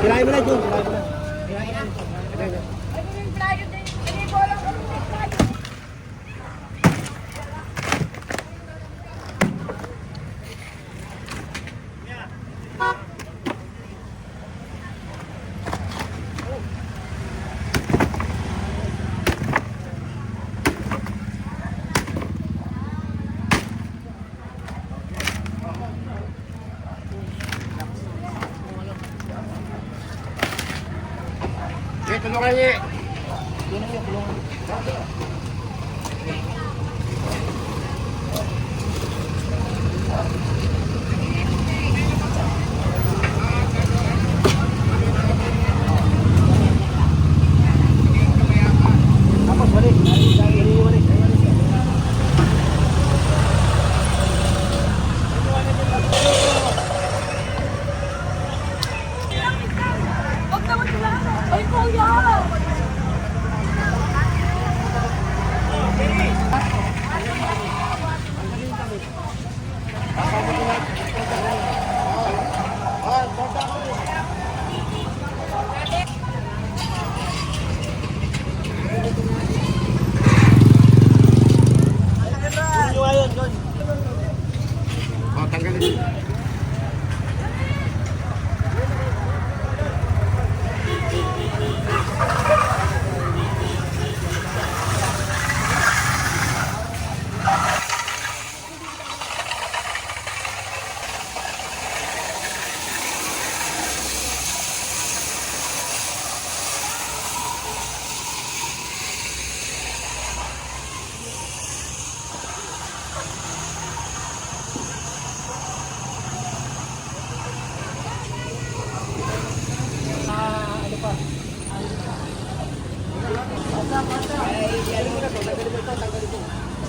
Sirahin mo na, Jun. Sirahin mo na. Okay, tulungan niya. Tapos, balik. Balik. Huwag naman sila. Ay, kuya! Oh, tanggalin.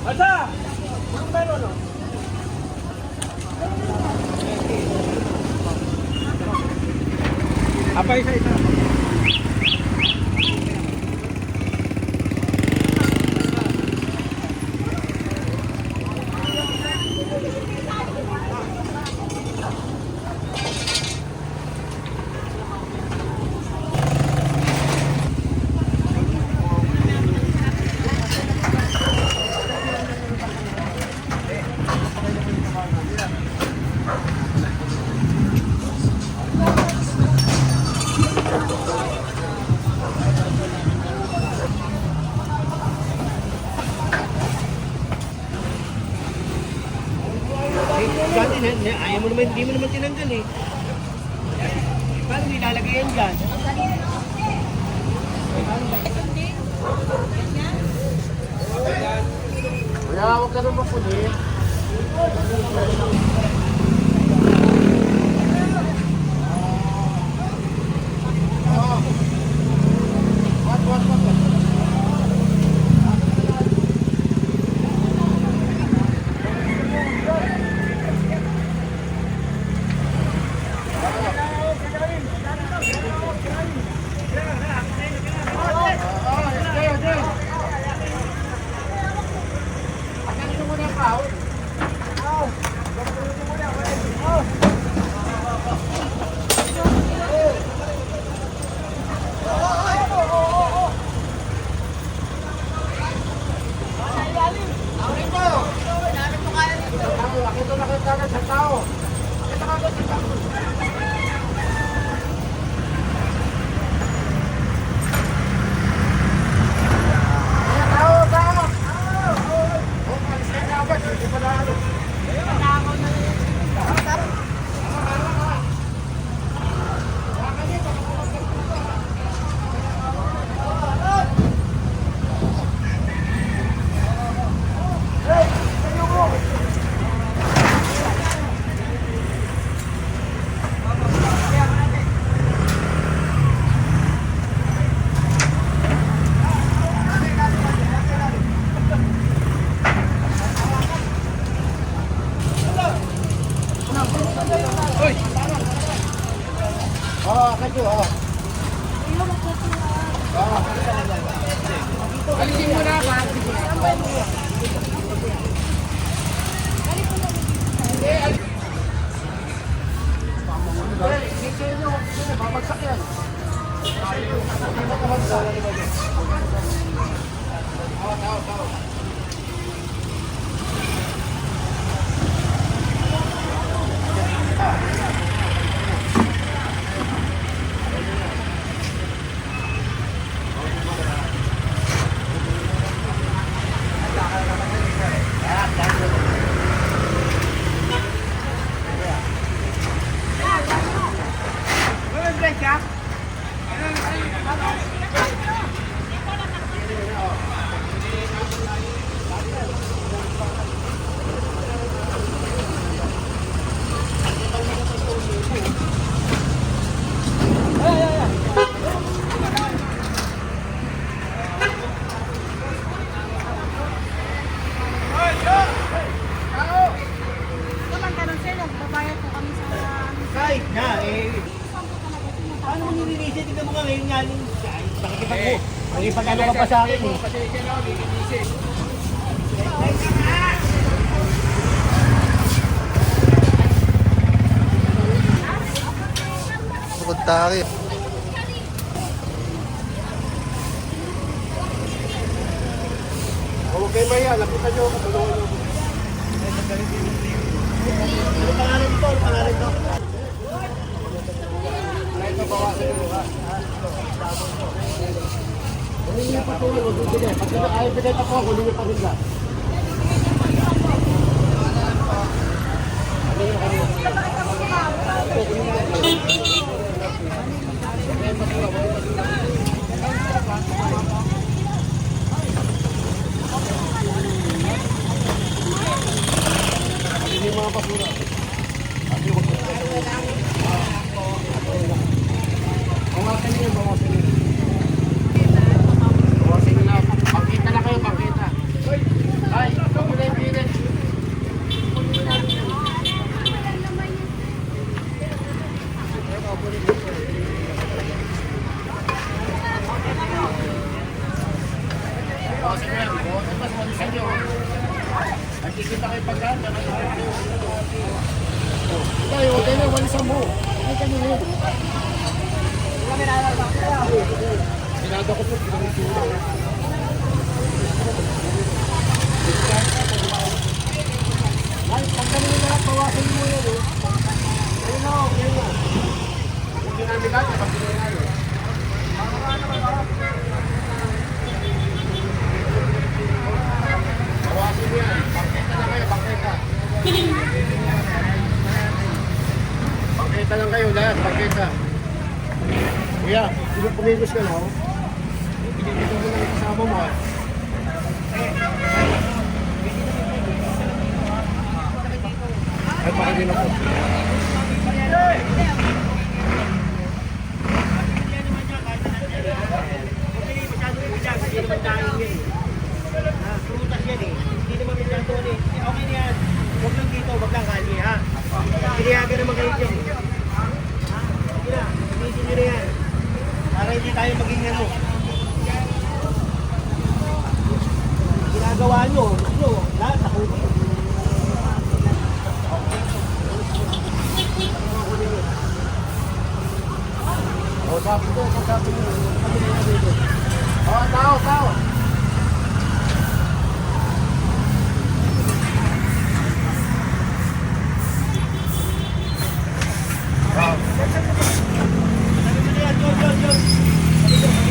Asa! Anong meron, no? Apa isa? Dati, ayaw mo naman, hindi mo naman tinanggal eh. Paano nilalagay yan dyan? Kaya huwag ka naman mapulit. Alisin mo na ba? Babagsak yan. Babayad po kami sa... Kahit na, eh. Paano mo nililisi? Tignan mo nga ngayon nga yung... Nakikipag mo. Nakikipag-ano ka pa sa akin eh. Kasi ikaw, likinisip. Pagtari. Huwag kayo maya, lapitan nyo ako, tulungan nyo. Ano pangalan ito? Ano pangalan ito? Ito, bawasan nyo ha. Kunin nyo pa ito, huwag bibigay. Pag ayaw bigay pa ko, kunin nyo pa rin ka. Hindi mga basura. Bawasan nyo, bawasan nyo. Bawasan nyo na. Pakita na kayo, pakita. Ay, ito mo na yung pilit. Bawasan nyo yan. Bawasan nyo. Ay, kikita kayo pagkanta. Tayo, huwag kayo na, walisan mo. Ay, kami na yun. Sinada ko po, pinag-isura. Ay, pag kami na lahat, bawasan mo yun. Ayun na, ayun na. Hindi namin lahat, pag hindi na yun. Bawasan mo yan. Pakita na kayo, pakita. Pakita lang kayo lahat, pakita. Kuya, hindi pumigos ka na, oh. Pinipito mo lang yung kasama mo, ah. Ay, pakagin ako. Hindi naman dahil yan eh. Prutas yan eh. Hindi naman masyado eh. Okay na yan. Huwag lang dito, huwag lang kali ha. Pinayagan naman kayo dyan. Sige na, isin nyo na yan. Para hindi tayo maging ano. Ginagawa nyo, lahat sa kubi. O, sabi ko, sabi ko. O, tao, tao. Sabi mo na yan, John. Sabi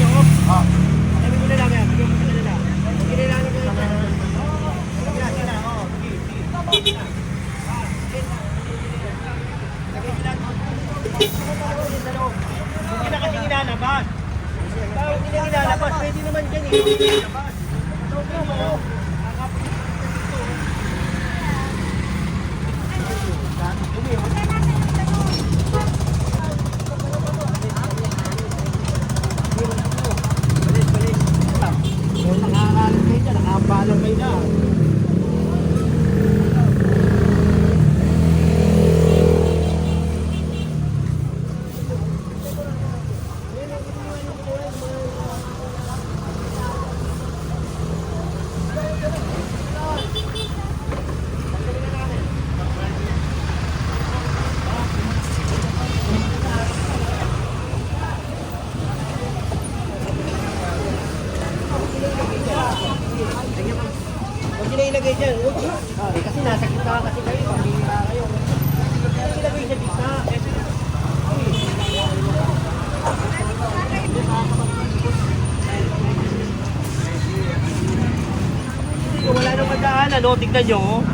mo, oh. Sabi mo na lang yan, bigyan mo sila nila. Kinailangan ko lang. Sige na, oh. Sige. Hindi na kasi ilalabas. Bakit hindi na ilalabas? Pwede naman dyan eh. Ilalabas. Ito mo. Nakakalit kayo dyan, nakabalang kayo na. yan. Kasi nasa gitna kasi kayo. Pambihira kayo. Kaya ilagay sa gitna. Kung wala nang pagdaan, ano, tignan nyo. Oh.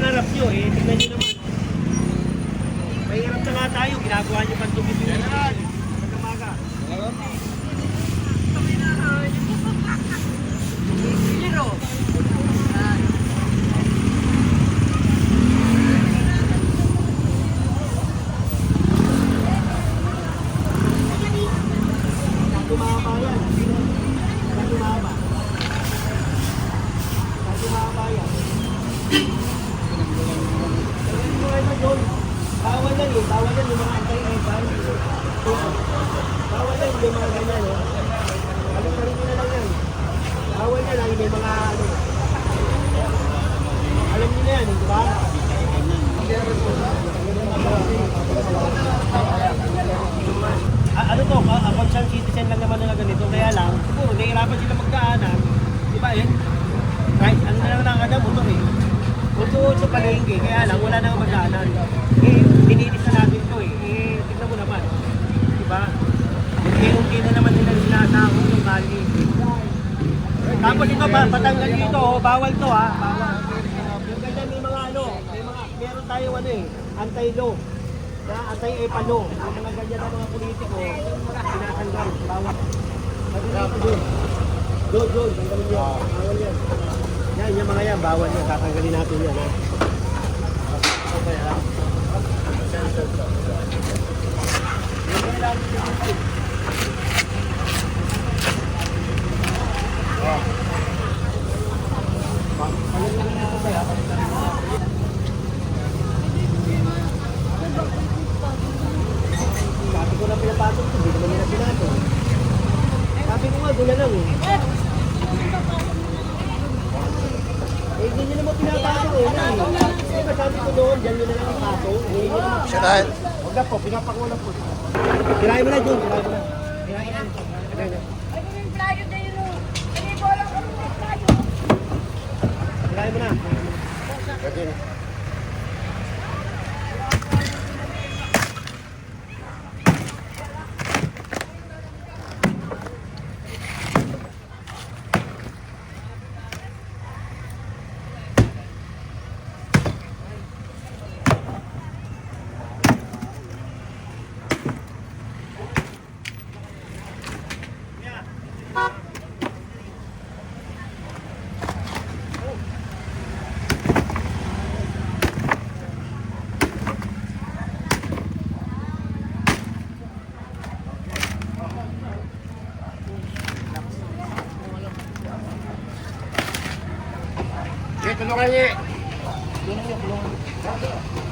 Harap nyo eh, tignan nyo naman. Mahirap na nga tayo, ginagawa nyo pang tumitulog. Magkamaga. Zero. Tumama yan. Tumama. Tumama yan. Bawal yan eh, bawal yan yung mga anti-ebay. Bawal yan yung mga ganyan eh. Alam na rin nila lang yan. Bawal yan lang yung mga ano. Alam nyo na yan, di ba? Ano to, conscious citizen lang naman nila ganito. Kaya lang, siguro, nahihirapan sila magdaanan. Di ba eh? Kahit ano na lang nakakada, motor eh. Kung sa palengke, kaya lang wala nang magdaanan. Eh, dininis na natin ito eh. Eh, tignan mo naman. Diba? Unti-unti na naman nila sinasahong yung kali. Tapos ito, patanggal dito, oh, bawal to ha. Bawal. Yung ganyan may mga ano, meron tayo ano eh, anti-law. Anti-epalo. Yung mga ganyan na mga politiko, sinatanggal. Bawal. Doon, tanggalin yan. Bawal yan. Yan, yung mga yan, bawal yan. Tatanggalin natin yan, ha? Okay, ha? Sabi ko na pinapatong ko, hindi naman nila pinatong. Sabi ko nga, doon na lang, eh. Eh, hindi nyo naman pinapasok eh. Kasi masabi ko doon, dyan nyo na lang ipasok. Sirahin. Huwag na po, pinapakulang po. Tirahin mo na dyan, tirahin mo na. Tirahin na. Tirahin na. Tirahin mo na. Pwede na. Sige, tulungan niya. Tulungan niyo, tulungan niyo.